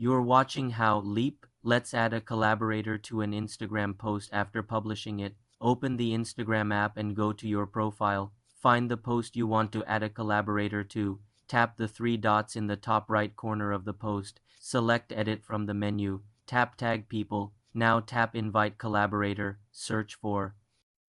You're watching how Leap. Let's add a collaborator to an Instagram post after publishing it. Open the Instagram app and go to your profile. Find the post you want to add a collaborator to. Tap the three dots in the top right corner of the post. Select Edit from the menu. Tap Tag People. Now tap Invite Collaborator. Search for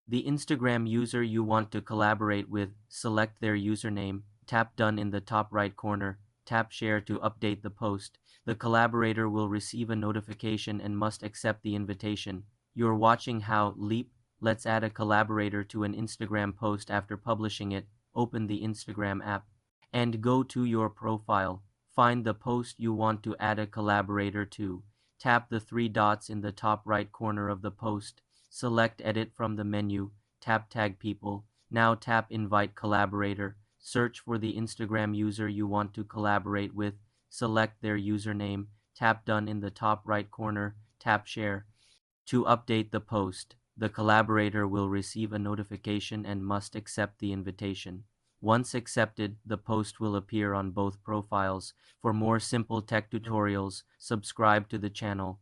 the Instagram user you want to collaborate with. Select their username. Tap Done in the top right corner. Tap Share to update the post. The collaborator will receive a notification and must accept the invitation. You're watching how Leap. Let's add a collaborator to an Instagram post after publishing it. Open the Instagram app and go to your profile. Find the post you want to add a collaborator to. Tap the three dots in the top right corner of the post. Select Edit from the menu. Tap Tag People. Now tap Invite Collaborator. Search for the Instagram user you want to collaborate with. Select their username. Tap Done in the top right corner. Tap Share to update the post. The collaborator will receive a notification and must accept the invitation. Once accepted, the post will appear on both profiles. For more simple tech tutorials, subscribe to the channel.